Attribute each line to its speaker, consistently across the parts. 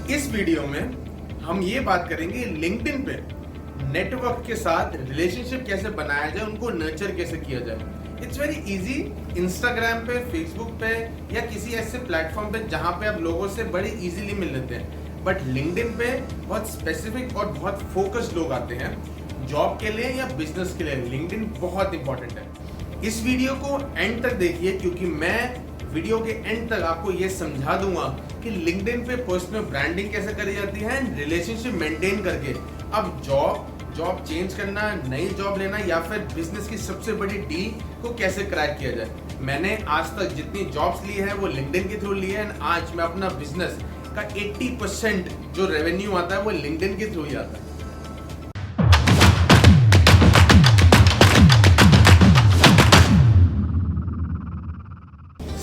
Speaker 1: इस वीडियो में हम ये बात करेंगे लिंक्डइन पे नेटवर्क के साथ रिलेशनशिप कैसे बनाया जाए, उनको नर्चर कैसे किया जाए। It's very easy. इंस्टाग्राम पे, फेसबुक पे या किसी ऐसे प्लेटफॉर्म पे जहाँ पे आप लोगों से बड़े इजीली मिल लेते हैं, बट लिंक्डइन पे बहुत स्पेसिफिक और बहुत फोकस्ड लोग आते हैं जॉब के लिए या बिजनेस के लिए। लिंक्डइन बहुत इंपॉर्टेंट है। इस वीडियो को एंड तक देखिए क्योंकि मैं वीडियो के एंड तक आपको ये समझा दूंगा कि लिंक्डइन पे पर्सनल ब्रांडिंग कैसे करी जाती है, रिलेशनशिप मेंटेन करके अब जॉब चेंज करना, नई जॉब लेना या फिर बिजनेस की सबसे बड़ी डील को कैसे क्रैक किया जाए। मैंने आज तक जितनी जॉब्स ली है वो लिंक्डइन के थ्रू ली है एंड आज मैं अपना बिजनेस का 80% जो रेवेन्यू आता है वो लिंक्डइन के थ्रू ही आता है।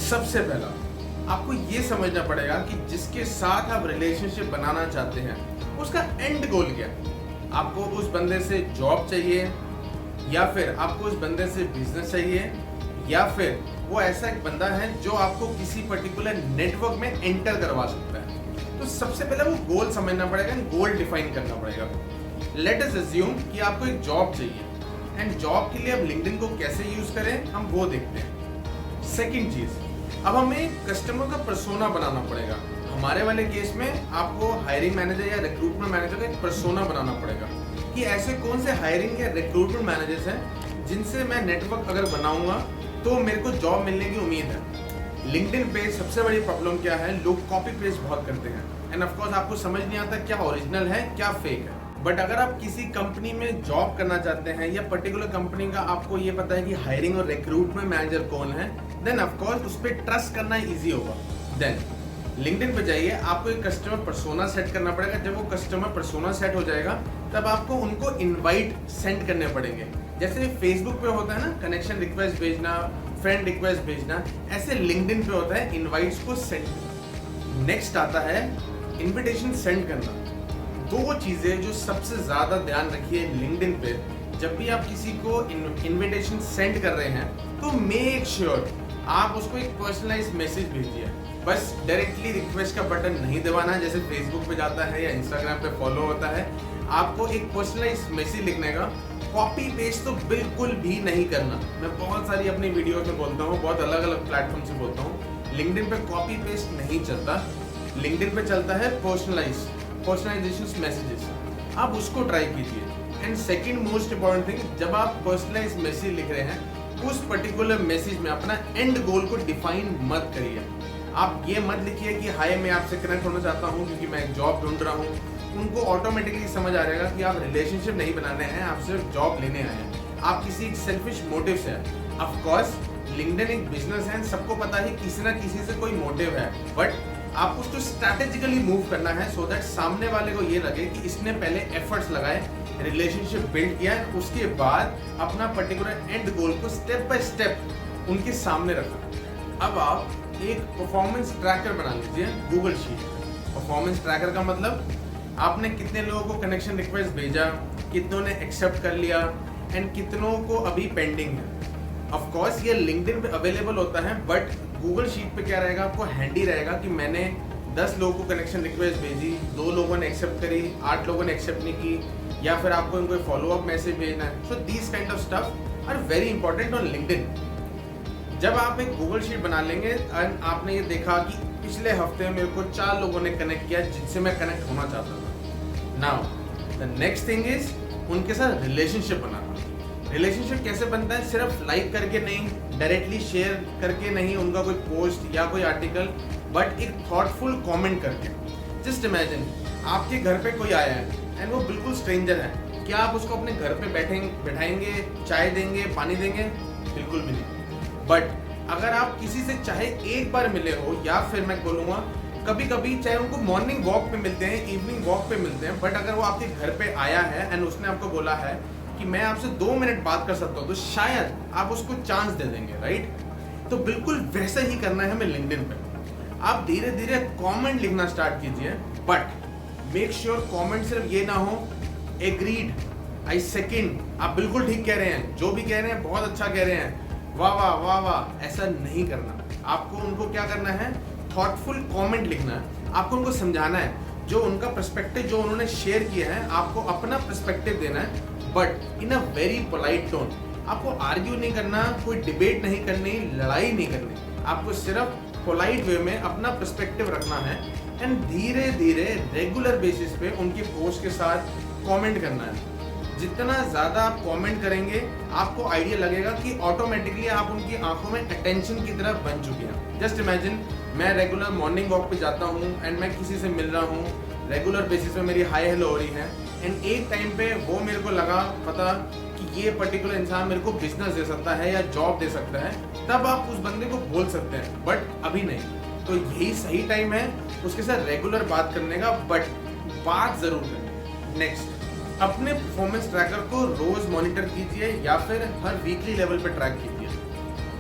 Speaker 1: सबसे पहला आपको ये समझना पड़ेगा कि जिसके साथ आप रिलेशनशिप बनाना चाहते हैं उसका एंड गोल क्या है। आपको उस बंदे से जॉब चाहिए या फिर आपको उस बंदे से बिजनेस चाहिए या फिर वो ऐसा एक बंदा है जो आपको किसी पर्टिकुलर नेटवर्क में एंटर करवा सकता है। तो सबसे पहले वो गोल समझना पड़ेगा, गोल डिफाइन करना पड़ेगा। लेट अस अज्यूम कि आपको एक जॉब चाहिए एंड जॉब के लिए अब लिंक्डइन को कैसे यूज करें हम वो देखते हैं। सेकेंड चीज, अब हमें कस्टमर का पर्सोना बनाना पड़ेगा। हमारे वाले केस में आपको हायरिंग मैनेजर या रिक्रूटमेंट मैनेजर का एक पर्सोना बनाना पड़ेगा कि ऐसे कौन से हायरिंग या रिक्रूटमेंट मैनेजर्स हैं जिनसे मैं नेटवर्क अगर बनाऊंगा तो मेरे को जॉब मिलने की उम्मीद है। लिंक्डइन पे सबसे बड़ी प्रॉब्लम क्या है, लोग कॉपी पेस्ट बहुत करते हैं एंड ऑफ कोर्स आपको समझ नहीं आता क्या ओरिजिनल है क्या फेक है। बट अगर आप किसी कंपनी में जॉब करना चाहते हैं या पर्टिकुलर कंपनी का आपको ये पता है कि हायरिंग और रिक्रूटमेंट मैनेजर कौन है, देन ऑफ कोर्स उस पर ट्रस्ट करना इजी होगा। देन लिंक्डइन पे जाइए, आपको एक कस्टमर पर्सोना सेट करना पड़ेगा। जब वो कस्टमर पर्सोना सेट हो जाएगा तब आपको उनको इनवाइट सेंड करने पड़ेंगे। जैसे फेसबुक पे होता है ना कनेक्शन रिक्वेस्ट भेजना, फ्रेंड रिक्वेस्ट भेजना, ऐसे लिंक्डइन पे होता है इनवाइट्स को सेंड करना। नेक्स्ट आता है इनविटेशन सेंड करना। दो चीजें जो सबसे ज्यादा ध्यान रखिए लिंक्डइन पे, जब भी आप किसी को इनविटेशन सेंड कर रहे हैं तो मेक श्योर आप उसको एक पर्सनलाइज मैसेज भेजिए। बस डायरेक्टली रिक्वेस्ट का बटन नहीं दबाना जैसे फेसबुक पे जाता है या इंस्टाग्राम पे फॉलो होता है। आपको एक पर्सनलाइज मैसेज लिखने का, कॉपी पेस्ट तो बिल्कुल भी नहीं करना। मैं बहुत सारी अपनी वीडियो में बोलता हूँ, बहुत अलग अलग प्लेटफॉर्म से बोलता हूँ, लिंक्डइन पे कॉपी पेस्ट नहीं चलता। लिंक्डइन पे चलता है पर्सनलाइजेशन मैसेजेस। आप उसको ट्राई कीजिए। And second most important thing, जब आप पर्सनलाइज मैसेज लिख रहे हैं उस पर्टिकुलर मैसेज में अपना एंड गोल को डिफाइन मत करिए। आप ये मत लिखिए कि हाय मैं आपसे कनेक्ट होना चाहता हूँ क्योंकि मैं एक जॉब ढूंढ रहा हूँ। उनको ऑटोमेटिकली समझ आ जाएगा कि आप रिलेशनशिप नहीं बनाने हैं, आप सिर्फ जॉब लेने आए हैं, आप किसी सेल्फिश मोटिव से हैं। ऑफ कोर्स लिंक्डइन एक बिजनेस है, सबको पता है किसी ना किसी से कोई मोटिव है, बट आपको उसको स्ट्रैटेजिकली मूव करना है सो दैट सामने वाले को ये लगे कि इसने पहले एफर्ट्स लगाए, रिलेशनशिप बिल्ड किया, उसके बाद अपना पर्टिकुलर एंड गोल को स्टेप बाय स्टेप उनके सामने रखा। अब आप एक परफॉर्मेंस ट्रैकर बना लीजिए गूगल शीट। परफॉर्मेंस ट्रैकर का मतलब आपने कितने लोगों को कनेक्शन रिक्वेस्ट भेजा, कितनों ने एक्सेप्ट कर लिया एंड कितनों को अभी पेंडिंग है। ऑफ कोर्स ये लिंक्डइन पे अवेलेबल होता है, बट गूगल शीट पे क्या रहेगा, आपको हैंडी रहेगा कि मैंने 10 लोगों को कनेक्शन रिक्वेस्ट भेजी, 2 लोगों ने एक्सेप्ट करी, 8 लोगों ने एक्सेप्ट नहीं की, या फिर आपको इनको फॉलो अप मैसेज भेजना है। So these kind of stuff are very important on LinkedIn. जब आप एक गूगल शीट बना लेंगे एंड आपने ये देखा कि पिछले हफ्ते मेरे को 4 लोगों ने कनेक्ट किया जिनसे मैं कनेक्ट होना चाहता था, now the next thing is उनके साथ रिलेशनशिप बनाना। रिलेशनशिप कैसे बनता है, सिर्फ लाइक करके नहीं, डायरेक्टली शेयर करके नहीं उनका कोई पोस्ट या कोई आर्टिकल, बट एक थॉटफुल कमेंट करके। जस्ट इमेजिन आपके घर पे कोई आया है एंड वो बिल्कुल स्ट्रेंजर है, क्या आप उसको अपने घर पे बैठाएंगे, चाय देंगे, पानी देंगे? बिल्कुल भी नहीं। बट अगर आप किसी से चाहे एक बार मिले हो या फिर मैं बोलूँगा कभी कभी चाहे उनको मॉर्निंग वॉक पे मिलते हैं, इवनिंग वॉक पे मिलते हैं, बट अगर वो आपके घर पे आया है एंड उसने आपको बोला है कि मैं आपसे 2 मिनट बात कर सकता हूँ, तो शायद आप उसको चांस दे देंगे, राइट? तो बिल्कुल वैसा ही करना है हमें लिंक्डइन पे। आप धीरे धीरे कमेंट लिखना स्टार्ट कीजिए, बट मेक श्योर कमेंट सिर्फ ये ना हो एग्रीड, आई सेकंड, आप बिल्कुल ठीक कह रहे हैं, जो भी कह रहे हैं बहुत अच्छा कह रहे हैं, वाह वाह वाह वाह, ऐसा नहीं करना। आपको उनको क्या करना है, थॉटफुल कमेंट लिखना है। आपको उनको समझाना है जो उनका पर्सपेक्टिव जो उन्होंने शेयर किया है, आपको अपना पर्सपेक्टिव देना है, but in a very polite tone. आपको आर्ग्यू नहीं करना, कोई डिबेट नहीं करनी, लड़ाई नहीं करनी, आपको सिर्फ पोलाइट वे में अपना पर्सपेक्टिव रखना है एंड धीरे धीरे रेगुलर बेसिस पे उनकी पोस्ट के साथ कमेंट करना है। जितना ज़्यादा आप कमेंट करेंगे, आपको आइडिया लगेगा कि ऑटोमेटिकली आप उनकी आंखों में अटेंशन की तरफ बन चुके हैं। जस्ट इमेजिन, मैं रेगुलर मॉर्निंग वॉक पे जाता हूँ एंड मैं किसी से मिल रहा हूँ, रेगुलर बेसिस पे मेरी हाई हेलो हो रही है एंड एक टाइम पे वो मेरे को लगा पता कि ये पर्टिकुलर इंसान मेरे को बिजनेस दे सकता है या जॉब दे सकता है, तब आप उस बंदे को बोल सकते हैं, बट अभी नहीं। तो यही सही टाइम है उसके साथ रेगुलर बात करने का, बट बात जरूर करें। नेक्स्ट, अपने परफॉर्मेंस ट्रैकर को रोज मॉनिटर कीजिए या फिर हर वीकली लेवल पे ट्रैक कीजिए।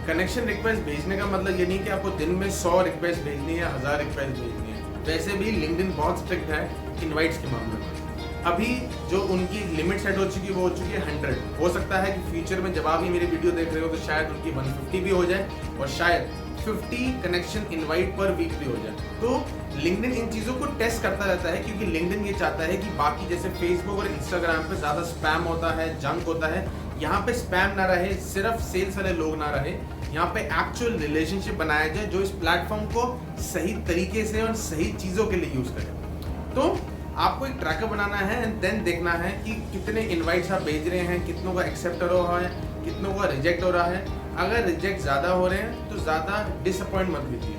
Speaker 1: कनेक्शन रिक्वेस्ट भेजने का मतलब ये नहीं कि आपको दिन में 100 रिक्वेस्ट भेजनी है, 1000 रिक्वेस्ट भेजनी है। वैसे भी लिंक्डइन बहुत स्ट्रिक्ट है इनवाइट्स के मामले में। अभी जो उनकी लिमिट सेट हो चुकी है वो हो चुकी है 100। हो सकता है कि फ्यूचर में जब आप ये मेरी वीडियो देख रहे हो तो शायद उनकी 150 भी हो जाए और शायद 50 कनेक्शन इनवाइट पर वीक भी हो जाए। तो लिंक्डइन इन चीज़ों को टेस्ट करता रहता है, क्योंकि लिंक्डइन ये चाहता है कि बाकी जैसे फेसबुक और इंस्टाग्राम पे ज़्यादा स्पैम होता है, जंक होता है, यहाँ पे स्पैम ना रहे, सिर्फ सेल्स वाले लोग ना रहे, यहाँ पे एक्चुअल रिलेशनशिप बनाया जाए जो इस प्लेटफॉर्म को सही तरीके से और सही चीज़ों के लिए यूज़ करे। तो आपको एक ट्रैकर बनाना है एंड देन देखना है कि कितने इनवाइट्स आप भेज रहे हैं, कितनों का एक्सेप्ट हो रहा है, कितनों का रिजेक्ट हो रहा है। अगर रिजेक्ट ज़्यादा हो रहे हैं तो ज़्यादा डिसअपॉइंट मत कीजिए।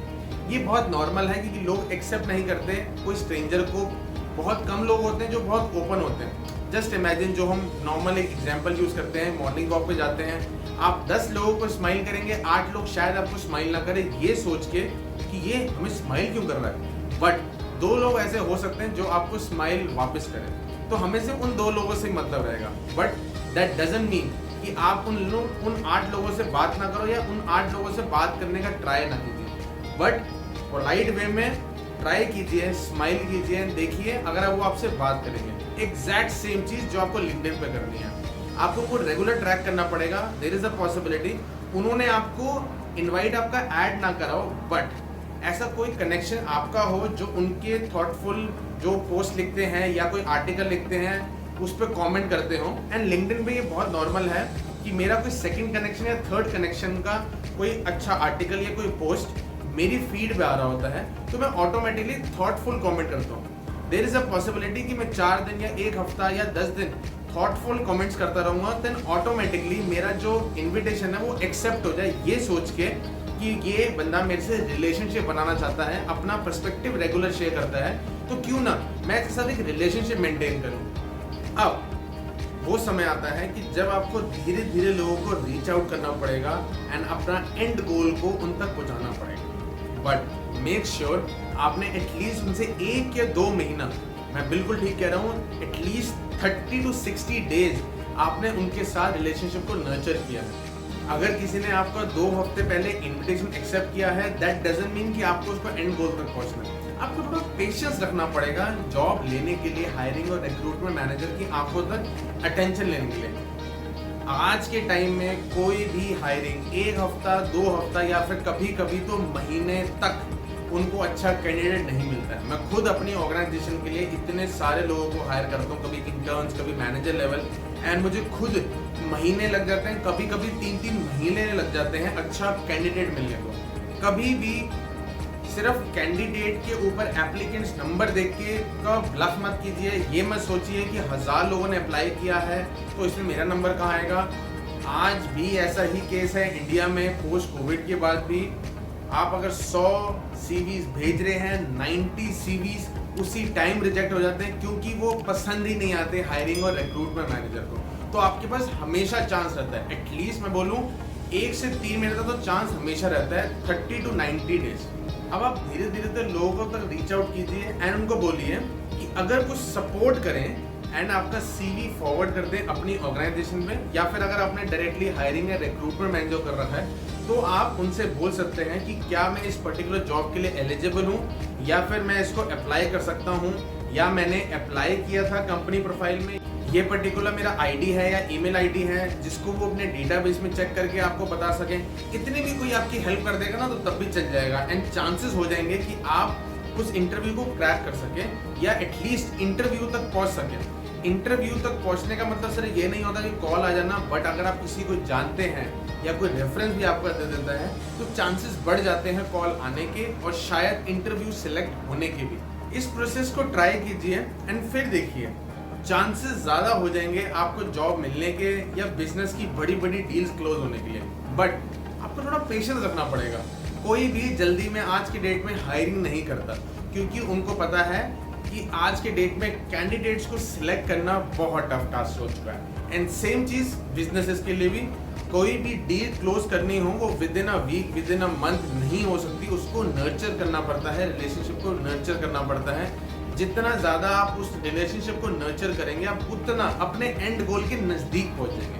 Speaker 1: ये बहुत नॉर्मल है क्योंकि लोग एक्सेप्ट नहीं करते कोई स्ट्रेंजर को। बहुत कम लोग होते हैं जो बहुत ओपन होते हैं। जस्ट इमेजिन, जो हम नॉर्मल एक एग्जांपल यूज़ करते हैं, मॉर्निंग वॉक पे जाते हैं, आप 10 लोगों को स्माइल करेंगे, 8 लोग शायद आपको स्माइल ना करें ये सोच के कि ये हमें स्माइल क्यों कर रहा है, बट 2 लोग ऐसे हो सकते हैं जो आपको स्माइल वापस करें। तो हमें से उन 2 लोगों से मतलब रहेगा, बट दैट डजंट मीन कि आप उन 8 लोगों से बात ना करो या उन 8 लोगों से बात करने का ट्राई ना कीजिए, बट पोलाइट वे में ट्राई कीजिए, स्माइल कीजिए, देखिए अगर वो आपसे बात करेंगे। एग्जैक्ट सेम चीज़ जो आपको लिंक्डइन पे करनी है, आपको वो रेगुलर ट्रैक करना पड़ेगा। देयर इज अ पॉसिबिलिटी उन्होंने आपको इनवाइट आपका ऐड ना कराओ, बट ऐसा कोई कनेक्शन आपका हो जो उनके थॉटफुल जो पोस्ट लिखते हैं या कोई आर्टिकल लिखते हैं उस पर कमेंट करते हो। एंड लिंक्डइन पे ये बहुत नॉर्मल है कि मेरा कोई सेकंड कनेक्शन या थर्ड कनेक्शन का कोई अच्छा आर्टिकल या कोई पोस्ट मेरी फीड पे आ रहा होता है, तो मैं ऑटोमेटिकली थॉटफुल कमेंट करता हूँ। देयर इज अ पॉसिबिलिटी कि मैं 4 दिन या 1 हफ्ता या 10 दिन थॉटफुल कमेंट्स करता रहूँगा, देन ऑटोमेटिकली मेरा जो इन्विटेशन है वो एक्सेप्ट हो जाए, ये सोच के कि ये बंदा मेरे से रिलेशनशिप बनाना चाहता है, अपना पर्सपेक्टिव रेगुलर शेयर करता है, तो क्यों ना मैं इसके साथ एक रिलेशनशिप मेंटेन करूं। अब वो समय आता है कि जब आपको धीरे धीरे लोगों को रीच आउट करना पड़ेगा एंड अपना एंड गोल को उन तक पहुंचाना पड़ेगा, बट मेक श्योर आपने एटलीस्ट उनसे 1 या 2 महीना, मैं बिल्कुल ठीक कह रहा हूँ, एटलीस्ट 30 to 60 डेज आपने उनके साथ रिलेशनशिप को नर्चर किया है। अगर किसी ने आपका 2 हफ्ते पहले इनविटेशन एक्सेप्ट किया है, दैट डजंट मीन कि आपको उसको एंड गोल तक पहुंचना है। आपको थोड़ा पेशेंस रखना पड़ेगा जॉब लेने के लिए, हायरिंग और रिक्रूटमेंट मैनेजर की आंखों तक अटेंशन लेने के लिए। आज के टाइम में कोई भी हायरिंग 1 हफ्ता 2 हफ्ता या फिर कभी कभी तो महीने तक उनको अच्छा कैंडिडेट नहीं मिलता है। मैं खुद अपनी ऑर्गेनाइजेशन के लिए इतने सारे लोगों को हायर करता हूँ, कभी इंटर्न्स, कभी मैनेजर लेवल, एंड मुझे खुद महीने लग जाते हैं, कभी कभी 3-3 महीने लग जाते हैं अच्छा कैंडिडेट मिलने को। कभी भी सिर्फ कैंडिडेट के ऊपर एप्लीकेंट्स नंबर देख के का ब्लफ मत कीजिए। ये मत सोचिए कि 1000 लोगों ने अप्लाई किया है तो इसमें मेरा नंबर कहाँ आएगा। आज भी ऐसा ही केस है इंडिया में, पोस्ट कोविड के बाद भी। आप अगर 100 सीवीज भेज रहे हैं, 90 सीवीज उसी टाइम रिजेक्ट हो जाते हैं क्योंकि वो पसंद ही नहीं आते हायरिंग और रिक्रूटमेंट मैनेजर को। तो आपके पास हमेशा चांस रहता है, एटलीस्ट मैं बोलूँ 1 से 3 महीने तक तो चांस हमेशा रहता है, 30 to 90 डेज। अब आप धीरे धीरे तो लोगों तक रीच आउट कीजिए एंड उनको बोलिए कि अगर कुछ सपोर्ट करें एंड आपका सीवी फॉरवर्ड कर दें अपनी ऑर्गेनाइजेशन में, या फिर अगर आपने डायरेक्टली हायरिंग या रिक्रूटमेंट मैनेजर कर रखा है तो आप उनसे बोल सकते हैं कि क्या मैं इस पर्टिकुलर जॉब के लिए एलिजिबल हूँ या फिर मैं इसको अप्लाई कर सकता हूँ, या मैंने अप्लाई किया था कंपनी प्रोफाइल में, ये पर्टिकुलर मेरा आईडी है या ईमेल आईडी है, जिसको वो अपने डेटाबेस में चेक करके आपको बता सकें। इतनी भी कोई आपकी हेल्प कर देगा ना तो तब भी चल जाएगा एंड चांसेस हो जाएंगे कि आप उस इंटरव्यू को क्रैक कर सके या एटलीस्ट इंटरव्यू तक पहुंच सके। इंटरव्यू तक पहुंचने का मतलब सर ये नहीं होता कि कॉल आ जाना, बट अगर आप किसी को जानते हैं या कोई रेफरेंस भी आपका दे देता है तो चांसेस बढ़ जाते हैं कॉल आने के और शायद इंटरव्यू सिलेक्ट होने के भी। इस प्रोसेस को ट्राई कीजिए एंड फिर देखिए, चांसेस ज़्यादा हो जाएंगे आपको जॉब मिलने के या बिजनेस की बड़ी बड़ी डील्स क्लोज होने के लिए। बट आपको थोड़ा पेशेंस रखना पड़ेगा। कोई भी जल्दी में आज के डेट में हायरिंग नहीं करता, क्योंकि उनको पता है कि आज के डेट में कैंडिडेट्स को सिलेक्ट करना बहुत टफ टास्क हो चुका है। एंड सेम चीज़ बिजनेसेस के लिए भी, कोई भी डील क्लोज करनी हो वो within a week, within a month नहीं हो सकती। उसको नर्चर करना पड़ता है, रिलेशनशिप को नर्चर करना पड़ता है। जितना ज़्यादा आप उस रिलेशनशिप को नर्चर करेंगे, आप उतना अपने एंड गोल के नज़दीक पहुंचेंगे।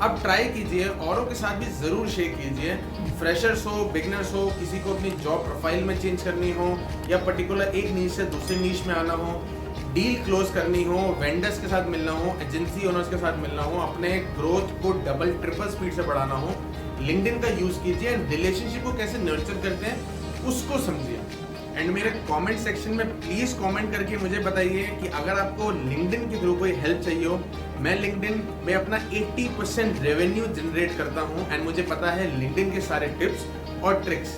Speaker 1: अब ट्राई कीजिए, औरों के साथ भी ज़रूर शेयर कीजिए। फ्रेशर्स हो, बिगनर्स हो, किसी को अपनी जॉब प्रोफाइल में चेंज करनी हो या पर्टिकुलर एक नीश से दूसरी नीश में आना हो, डील क्लोज करनी हो, वेंडर्स के साथ मिलना हो, एजेंसी ओनर्स के साथ मिलना हो, अपने ग्रोथ को डबल ट्रिपल स्पीड से बढ़ाना हो, लिंक्डइन का यूज़ कीजिए। रिलेशनशिप को कैसे नर्चर करते हैं उसको समझिए। एंड मेरे कमेंट सेक्शन में प्लीज़ कमेंट करके मुझे बताइए कि अगर आपको लिंक्डइन के थ्रू कोई हेल्प चाहिए हो। मैं लिंक्डइन में अपना 80% रेवेन्यू जनरेट करता हूँ एंड मुझे पता है लिंक्डइन के सारे टिप्स और ट्रिक्स।